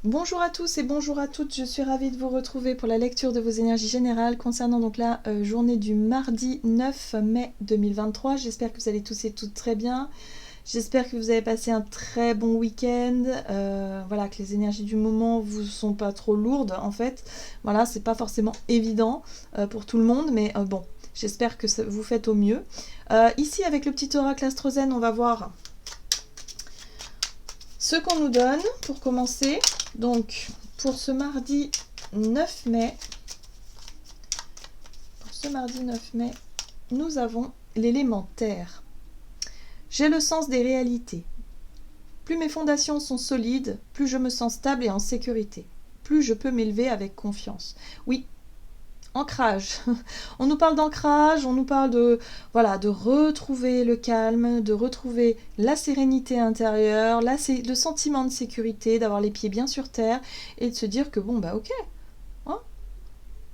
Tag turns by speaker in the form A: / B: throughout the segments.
A: Bonjour à tous et bonjour à toutes, je suis ravie de vous retrouver pour la lecture de vos énergies générales concernant donc la journée du mardi 9 mai 2023. J'espère que vous allez tous et toutes très bien. J'espère que vous avez passé un très bon week-end. Voilà, que les énergies du moment vous sont pas trop lourdes en fait. Voilà, c'est pas forcément évident pour tout le monde, mais bon, j'espère que vous faites au mieux. Ici, avec le petit oracle Astrozen, on va voir ce qu'on nous donne pour commencer. Donc, pour ce mardi 9 mai, nous avons l'élément terre. J'ai le sens des réalités. Plus mes fondations sont solides, plus je me sens stable et en sécurité. Plus je peux m'élever avec confiance. Oui, ancrage. On nous parle d'ancrage, on nous parle de, voilà, de retrouver le calme, de retrouver la sérénité intérieure, le sentiment de sécurité, d'avoir les pieds bien sur terre et de se dire que bon, bah ok, hein,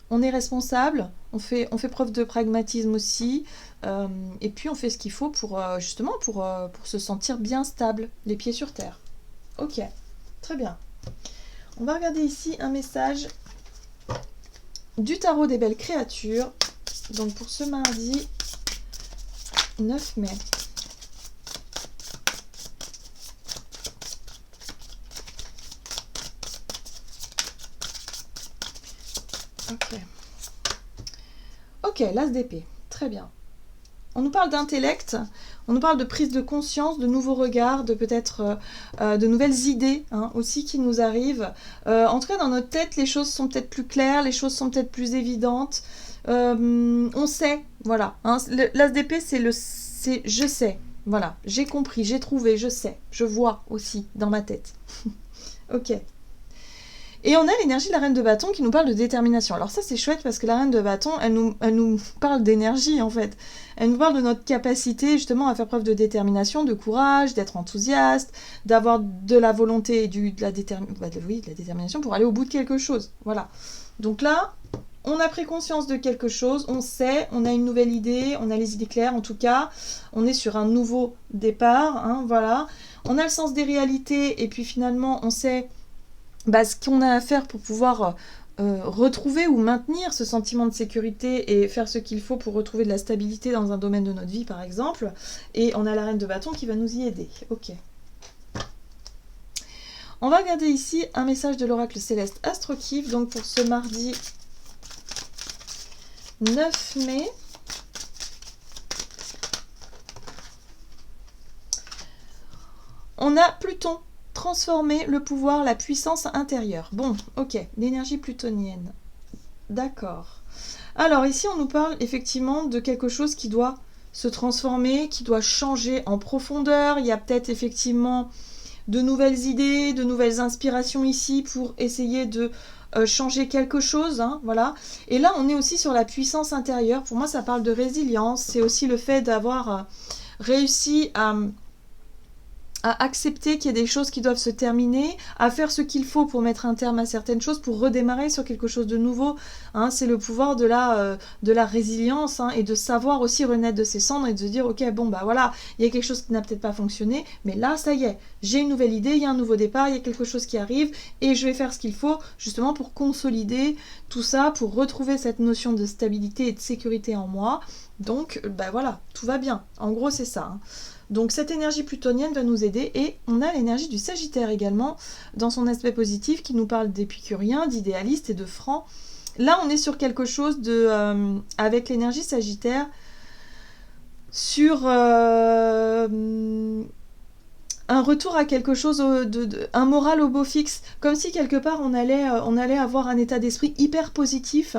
A: on est responsable, on fait preuve de pragmatisme aussi, et puis on fait ce qu'il faut pour justement pour se sentir bien stable, les pieds sur terre. Ok, très bien. On va regarder ici un message du tarot des belles créatures, donc pour ce mardi 9 mai. Ok, l'as d'épée, très bien. On nous parle d'intellect, on nous parle de prise de conscience, de nouveaux regards, de peut-être de nouvelles idées aussi qui nous arrivent. En tout cas, dans notre tête, les choses sont peut-être plus claires, les choses sont peut-être plus évidentes. On sait, voilà. L'as d'épée, c'est je sais, voilà. J'ai compris, j'ai trouvé, je sais, je vois aussi dans ma tête. Ok. Et on a l'énergie de la reine de bâton qui nous parle de détermination. Alors ça c'est chouette parce que la reine de bâton, elle nous parle d'énergie en fait. Elle nous parle de notre capacité justement à faire preuve de détermination, de courage, d'être enthousiaste, d'avoir de la volonté et de la détermination pour aller au bout de quelque chose. Voilà. Donc là, on a pris conscience de quelque chose, on sait, on a une nouvelle idée, on a les idées claires en tout cas, on est sur un nouveau départ, voilà. On a le sens des réalités et puis finalement on sait ce qu'on a à faire pour pouvoir retrouver ou maintenir ce sentiment de sécurité et faire ce qu'il faut pour retrouver de la stabilité dans un domaine de notre vie par exemple. Et on a la reine de bâton qui va nous y aider. Ok. On va regarder ici un message de l'oracle céleste Astrokiv, donc pour ce mardi 9 mai. On a Pluton. Transformer le pouvoir, la puissance intérieure. Bon, ok, l'énergie plutonienne. D'accord. Alors ici, on nous parle effectivement de quelque chose qui doit se transformer, qui doit changer en profondeur. Il y a peut-être effectivement de nouvelles idées, de nouvelles inspirations ici pour essayer de changer quelque chose. Voilà. Et là, on est aussi sur la puissance intérieure. Pour moi, ça parle de résilience. C'est aussi le fait d'avoir réussi à accepter qu'il y a des choses qui doivent se terminer, à faire ce qu'il faut pour mettre un terme à certaines choses, pour redémarrer sur quelque chose de nouveau. C'est le pouvoir de la résilience et de savoir aussi renaître de ses cendres et de se dire ok bon bah voilà, il y a quelque chose qui n'a peut-être pas fonctionné, mais là ça y est, j'ai une nouvelle idée, il y a un nouveau départ, il y a quelque chose qui arrive et je vais faire ce qu'il faut justement pour consolider tout ça, pour retrouver cette notion de stabilité et de sécurité en moi. Donc voilà, tout va bien. En gros c'est ça. Donc cette énergie plutonienne va nous aider et on a l'énergie du Sagittaire également dans son aspect positif qui nous parle d'épicurien, d'idéaliste et de franc. Là on est sur quelque chose avec l'énergie Sagittaire sur un retour à quelque chose, un moral au beau fixe, comme si quelque part on allait avoir un état d'esprit hyper positif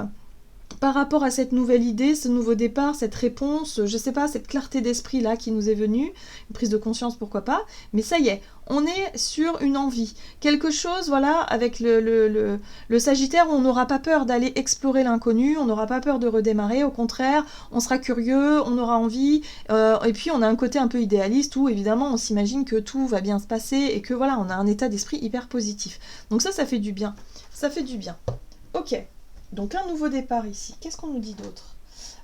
A: par rapport à cette nouvelle idée, ce nouveau départ, cette réponse, je sais pas, cette clarté d'esprit là qui nous est venue, une prise de conscience pourquoi pas, mais ça y est, on est sur une envie, quelque chose voilà avec le Sagittaire où on n'aura pas peur d'aller explorer l'inconnu, on n'aura pas peur de redémarrer, au contraire, on sera curieux, on aura envie, et puis on a un côté un peu idéaliste où évidemment on s'imagine que tout va bien se passer et que voilà, on a un état d'esprit hyper positif. Donc ça fait du bien, ça fait du bien. Ok. Donc un nouveau départ ici. Qu'est-ce qu'on nous dit d'autre ?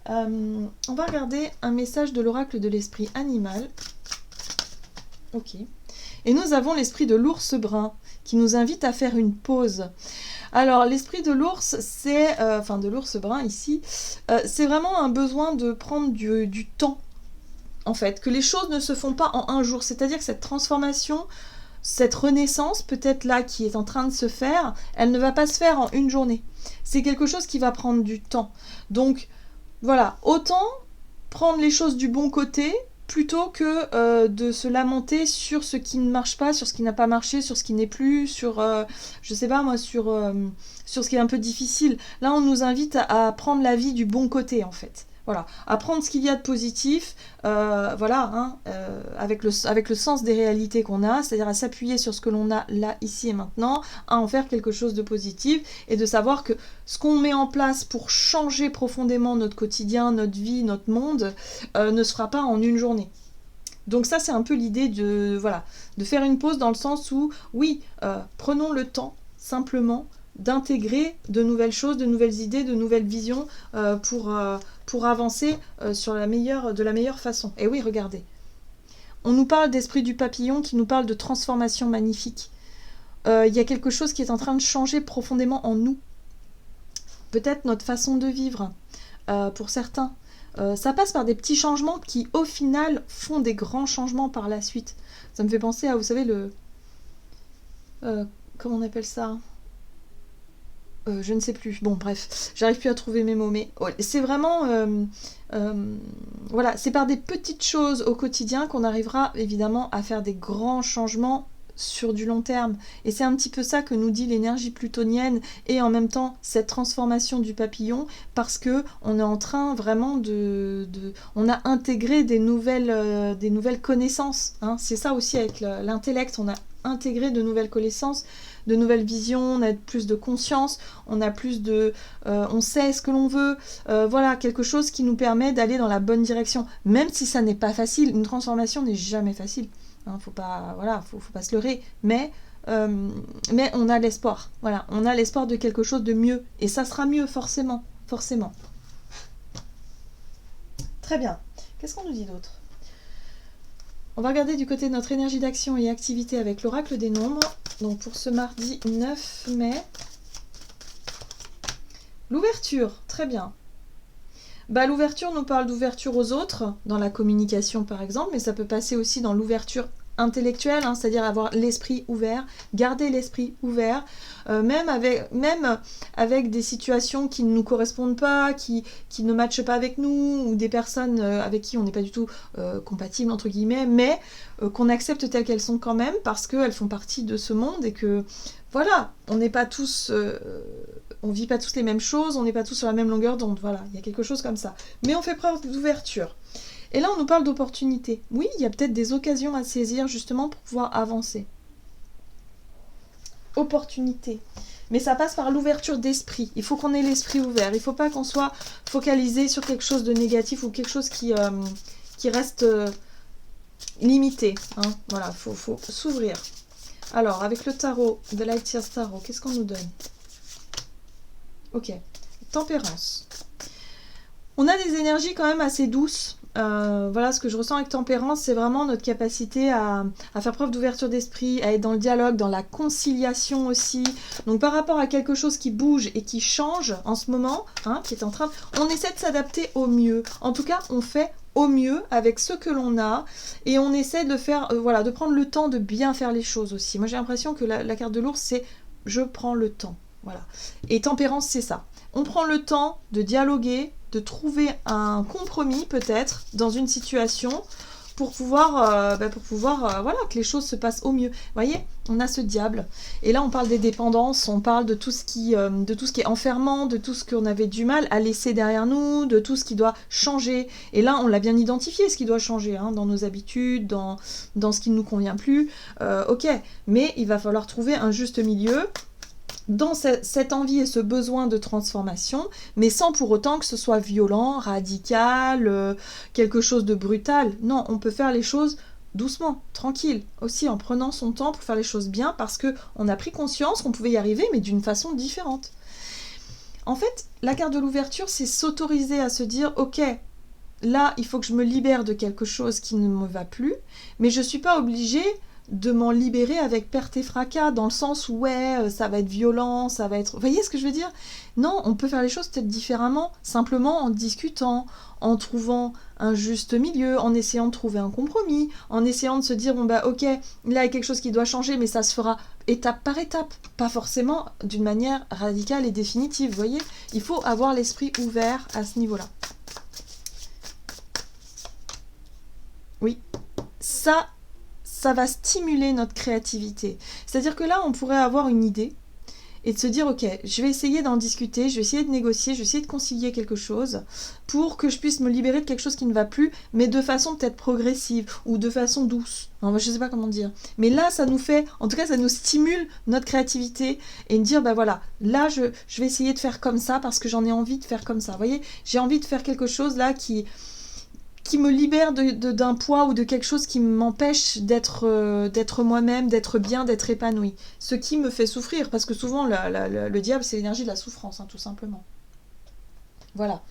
A: On va regarder un message de l'oracle de l'esprit animal. Ok. Et nous avons l'esprit de l'ours brun qui nous invite à faire une pause. Alors, l'esprit de l'ours, c'est, enfin de l'ours brun ici, c'est vraiment un besoin de prendre du temps, en fait, que les choses ne se font pas en un jour. C'est-à-dire que cette transformation, cette renaissance, peut-être là, qui est en train de se faire, elle ne va pas se faire en une journée. C'est quelque chose qui va prendre du temps. Donc, voilà, autant prendre les choses du bon côté, plutôt que de se lamenter sur ce qui ne marche pas, sur ce qui n'a pas marché, sur ce qui n'est plus, sur, je sais pas moi, sur ce qui est un peu difficile. Là, on nous invite à prendre la vie du bon côté, en fait. Voilà, à prendre ce qu'il y a de positif, voilà, hein, avec le sens des réalités qu'on a, c'est-à-dire à s'appuyer sur ce que l'on a là, ici et maintenant, à en faire quelque chose de positif, et de savoir que ce qu'on met en place pour changer profondément notre quotidien, notre vie, notre monde, ne se fera pas en une journée. Donc ça, c'est un peu l'idée de, voilà, de faire une pause dans le sens où, oui, prenons le temps, simplement, d'intégrer de nouvelles choses, de nouvelles idées, de nouvelles visions pour avancer de la meilleure façon. Et oui, regardez. On nous parle d'esprit du papillon qui nous parle de transformation magnifique. Il y a quelque chose qui est en train de changer profondément en nous. Peut-être notre façon de vivre, pour certains. Ça passe par des petits changements qui, au final, font des grands changements par la suite. Ça me fait penser à, vous savez, comment on appelle ça ? Je ne sais plus. Bon, bref, j'arrive plus à trouver mes mots, mais c'est vraiment... voilà, c'est par des petites choses au quotidien qu'on arrivera évidemment à faire des grands changements sur du long terme. Et c'est un petit peu ça que nous dit l'énergie plutonienne et en même temps cette transformation du papillon, parce que on est en train vraiment on a intégré des nouvelles connaissances. Hein. C'est ça aussi avec l'intellect, on a intégré de nouvelles connaissances, de nouvelles visions, on a plus de conscience, on a plus de... on sait ce que l'on veut, voilà, quelque chose qui nous permet d'aller dans la bonne direction. Même si ça n'est pas facile, une transformation n'est jamais facile. Hein, faut pas se leurrer, mais on a l'espoir. Voilà, on a l'espoir de quelque chose de mieux, et ça sera mieux forcément. Très bien. Qu'est-ce qu'on nous dit d'autre ? On va regarder du côté de notre énergie d'action et activité avec l'oracle des nombres. Donc pour ce mardi 9 mai. L'ouverture, très bien. L'ouverture nous parle d'ouverture aux autres, dans la communication par exemple, mais ça peut passer aussi dans l'ouverture intellectuelle, hein, c'est-à-dire avoir l'esprit ouvert, garder l'esprit ouvert, même avec des situations qui ne nous correspondent pas, qui ne matchent pas avec nous, ou des personnes avec qui on n'est pas du tout compatible, entre guillemets, mais qu'on accepte telles qu'elles sont quand même, parce qu'elles font partie de ce monde, et que, voilà, on n'est pas tous... on vit pas tous les mêmes choses, on n'est pas tous sur la même longueur d'onde, voilà, il y a quelque chose comme ça. Mais on fait preuve d'ouverture. Et là, on nous parle d'opportunités. Oui, il y a peut-être des occasions à saisir justement pour pouvoir avancer. Opportunités. Mais ça passe par l'ouverture d'esprit. Il faut qu'on ait l'esprit ouvert. Il ne faut pas qu'on soit focalisé sur quelque chose de négatif ou quelque chose qui reste limité. Hein. Voilà, il faut s'ouvrir. Alors, avec le tarot de Light Years Tarot, qu'est-ce qu'on nous donne ? Ok, tempérance. On a des énergies quand même assez douces. Voilà, ce que je ressens avec tempérance, c'est vraiment notre capacité à faire preuve d'ouverture d'esprit, à être dans le dialogue, dans la conciliation aussi. Donc par rapport à quelque chose qui bouge et qui change en ce moment, hein, qui est en train, on essaie de s'adapter au mieux. En tout cas, on fait au mieux avec ce que l'on a, et on essaie de faire, voilà, de prendre le temps de bien faire les choses aussi. Moi j'ai l'impression que la carte de l'ours, c'est je prends le temps. Voilà. Et tempérance, c'est ça. On prend le temps de dialoguer, de trouver un compromis peut-être dans une situation pour pouvoir, voilà, que les choses se passent au mieux. Vous voyez, on a ce diable. Et là, on parle des dépendances, on parle de tout ce qui est enfermant, de tout ce qu'on avait du mal à laisser derrière nous, de tout ce qui doit changer. Et là, on l'a bien identifié, ce qui doit changer, hein, dans nos habitudes, dans ce qui ne nous convient plus. Ok, mais il va falloir trouver un juste milieu dans cette envie et ce besoin de transformation, mais sans pour autant que ce soit violent, radical, quelque chose de brutal. Non, on peut faire les choses doucement, tranquille, aussi en prenant son temps pour faire les choses bien, parce qu'on a pris conscience qu'on pouvait y arriver, mais d'une façon différente. En fait, la carte de l'ouverture, c'est s'autoriser à se dire, ok, là, il faut que je me libère de quelque chose qui ne me va plus, mais je ne suis pas obligée de m'en libérer avec perte et fracas, dans le sens où ouais, ça va être violent, ça va être... Vous voyez ce que je veux dire? Non, on peut faire les choses peut-être différemment, simplement en discutant, en trouvant un juste milieu, en essayant de trouver un compromis, en essayant de se dire, bon bah ok, là il y a quelque chose qui doit changer, mais ça se fera étape par étape, pas forcément d'une manière radicale et définitive, vous voyez? Il faut avoir l'esprit ouvert à ce niveau-là. Oui, ça va stimuler notre créativité. C'est-à-dire que là, on pourrait avoir une idée et de se dire, ok, je vais essayer d'en discuter, je vais essayer de négocier, je vais essayer de concilier quelque chose pour que je puisse me libérer de quelque chose qui ne va plus, mais de façon peut-être progressive ou de façon douce. Non, je ne sais pas comment dire. Mais là, ça nous fait, en tout cas, ça nous stimule notre créativité et de dire, bah voilà, là, je vais essayer de faire comme ça parce que j'en ai envie de faire comme ça. Vous voyez, j'ai envie de faire quelque chose là qui me libère d'un poids ou de quelque chose qui m'empêche d'être moi-même, d'être bien, d'être épanoui. Ce qui me fait souffrir, parce que souvent, le diable, c'est l'énergie de la souffrance, hein, tout simplement. Voilà.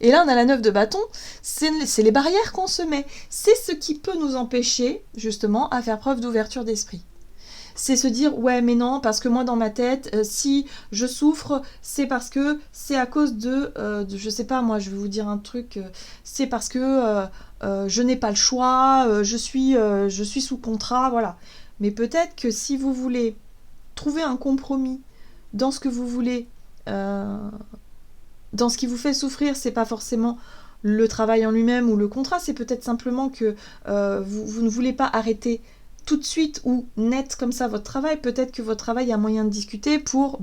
A: Et là, on a la 9 de bâton, c'est les barrières qu'on se met. C'est ce qui peut nous empêcher, justement, à faire preuve d'ouverture d'esprit. C'est se dire, ouais, mais non, parce que moi, dans ma tête, si je souffre, c'est parce que c'est à cause je sais pas, moi, je vais vous dire un truc, c'est parce que je n'ai pas le choix, je suis sous contrat, voilà. Mais peut-être que si vous voulez trouver un compromis dans ce que vous voulez, dans ce qui vous fait souffrir, c'est pas forcément le travail en lui-même ou le contrat, c'est peut-être simplement que vous ne voulez pas arrêter tout de suite ou net comme ça votre travail. Peut-être que votre travail a moyen de discuter pour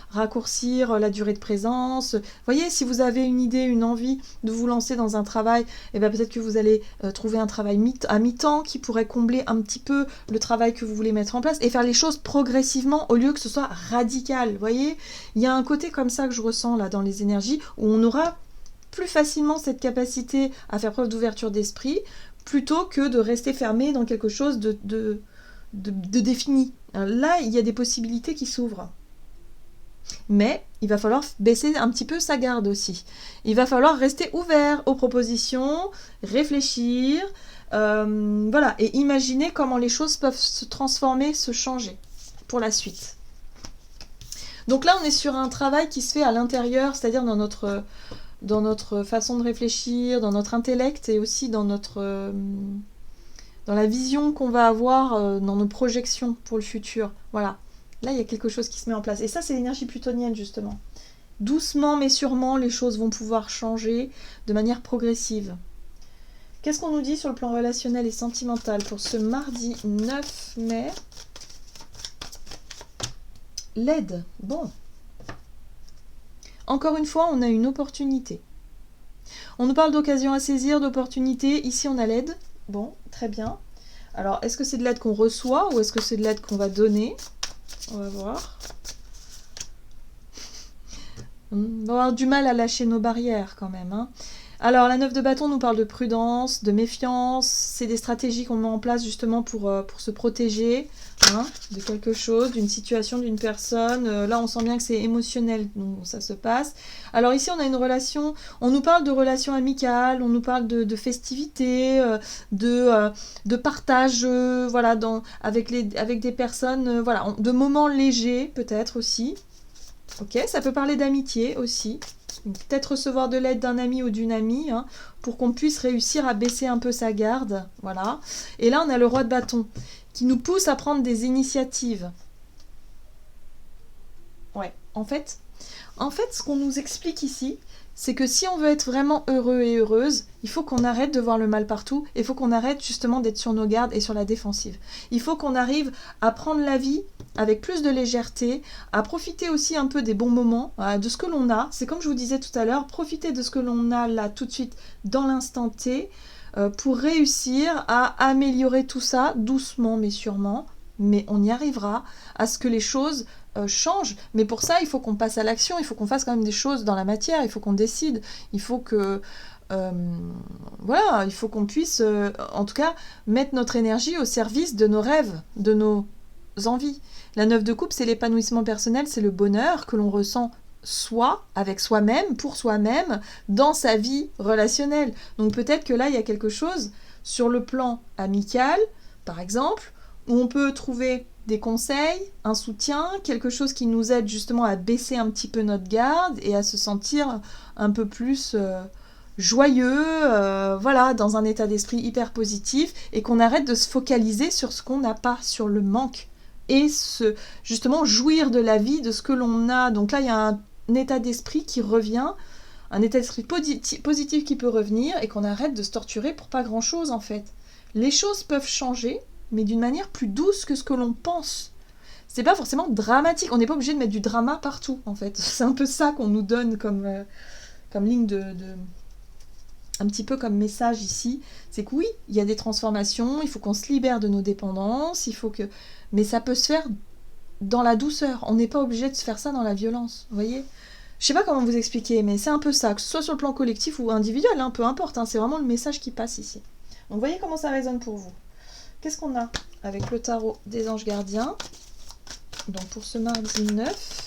A: raccourcir la durée de présence. Vous voyez, si vous avez une idée, une envie de vous lancer dans un travail, peut-être que vous allez trouver un travail à mi-temps qui pourrait combler un petit peu le travail que vous voulez mettre en place et faire les choses progressivement au lieu que ce soit radical. Vous voyez, il y a un côté comme ça que je ressens là dans les énergies où on aura plus facilement cette capacité à faire preuve d'ouverture d'esprit plutôt que de rester fermé dans quelque chose de défini. Alors là, il y a des possibilités qui s'ouvrent. Mais il va falloir baisser un petit peu sa garde aussi. Il va falloir rester ouvert aux propositions, réfléchir, voilà, et imaginer comment les choses peuvent se transformer, se changer pour la suite. Donc là, on est sur un travail qui se fait à l'intérieur, c'est-à-dire dans notre façon de réfléchir, dans notre intellect et aussi dans la vision qu'on va avoir dans nos projections pour le futur. Voilà. Là, il y a quelque chose qui se met en place. Et ça, c'est l'énergie plutonienne, justement. Doucement, mais sûrement, les choses vont pouvoir changer de manière progressive. Qu'est-ce qu'on nous dit sur le plan relationnel et sentimental pour ce mardi 9 mai? L'aide. Bon. Encore une fois, on a une opportunité. On nous parle d'occasion à saisir, d'opportunité. Ici, on a l'aide. Bon, très bien. Alors, est-ce que c'est de l'aide qu'on reçoit ou est-ce que c'est de l'aide qu'on va donner? On va voir. On va avoir du mal à lâcher nos barrières quand même, hein. Alors, la 9 de bâton nous parle de prudence, de méfiance. C'est des stratégies qu'on met en place justement pour se protéger de quelque chose, d'une situation, d'une personne. Là, on sent bien que c'est émotionnel, donc ça se passe. Alors ici, on a une relation, on nous parle de relations amicales, on nous parle de festivités, de partage, voilà, avec des personnes, voilà, de moments légers peut-être aussi. Ok, ça peut parler d'amitié aussi. Peut-être recevoir de l'aide d'un ami ou d'une amie pour qu'on puisse réussir à baisser un peu sa garde. Voilà. Et là, on a le roi de bâton qui nous pousse à prendre des initiatives. Ouais, en fait, ce qu'on nous explique ici, c'est que si on veut être vraiment heureux et heureuse, il faut qu'on arrête de voir le mal partout, il faut qu'on arrête justement d'être sur nos gardes et sur la défensive. Il faut qu'on arrive à prendre la vie avec plus de légèreté, à profiter aussi un peu des bons moments, de ce que l'on a. C'est comme je vous disais tout à l'heure, profiter de ce que l'on a là tout de suite dans l'instant T pour réussir à améliorer tout ça doucement mais sûrement. Mais on y arrivera à ce que les choses changent. Mais pour ça, il faut qu'on passe à l'action, il faut qu'on fasse quand même des choses dans la matière, il faut qu'on décide, il faut que... voilà, il faut qu'on puisse, en tout cas, mettre notre énergie au service de nos rêves, de nos envies. La 9 de coupe, c'est l'épanouissement personnel, c'est le bonheur que l'on ressent avec soi-même, pour soi-même, dans sa vie relationnelle. Donc peut-être que là, il y a quelque chose sur le plan amical, par exemple, où on peut trouver des conseils, un soutien, quelque chose qui nous aide justement à baisser un petit peu notre garde et à se sentir un peu plus joyeux, voilà, dans un état d'esprit hyper positif, et qu'on arrête de se focaliser sur ce qu'on n'a pas, sur le manque, et justement jouir de la vie, de ce que l'on a. Donc là, il y a un état d'esprit qui revient, un état d'esprit positif qui peut revenir, et qu'on arrête de se torturer pour pas grand-chose en fait. Les choses peuvent changer, mais d'une manière plus douce que ce que l'on pense. C'est pas forcément dramatique, on n'est pas obligé de mettre du drama partout en fait. C'est un peu ça qu'on nous donne comme ligne un petit peu comme message ici, c'est que oui, il y a des transformations, il faut qu'on se libère de nos dépendances, mais ça peut se faire dans la douceur, on n'est pas obligé de se faire ça dans la violence, vous voyez. Je sais pas comment vous expliquer, mais c'est un peu ça, que ce soit sur le plan collectif ou individuel, hein, peu importe, hein, c'est vraiment le message qui passe ici. Donc voyez comment ça résonne pour vous. Qu'est-ce qu'on a avec le tarot des anges gardiens? Donc pour ce mardi 9,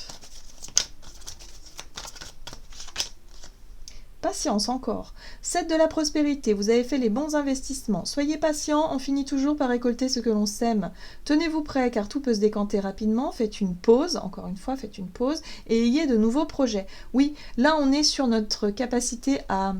A: patience encore. 7 de la prospérité, vous avez fait les bons investissements. Soyez patient, on finit toujours par récolter ce que l'on sème. Tenez-vous prêt car tout peut se décanter rapidement. Faites une pause, encore une fois, faites une pause et ayez de nouveaux projets. Oui, là on est sur notre capacité à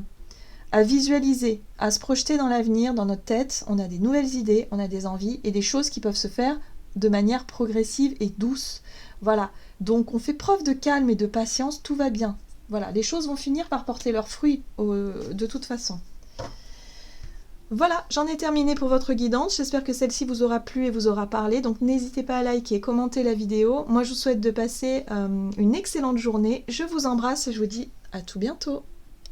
A: visualiser, à se projeter dans l'avenir, dans notre tête. On a des nouvelles idées, on a des envies et des choses qui peuvent se faire de manière progressive et douce. Voilà, donc on fait preuve de calme et de patience, tout va bien. Voilà, les choses vont finir par porter leurs fruits de toute façon. Voilà, j'en ai terminé pour votre guidance. J'espère que celle-ci vous aura plu et vous aura parlé. Donc n'hésitez pas à liker, commenter la vidéo. Moi, je vous souhaite de passer une excellente journée. Je vous embrasse et je vous dis à tout bientôt.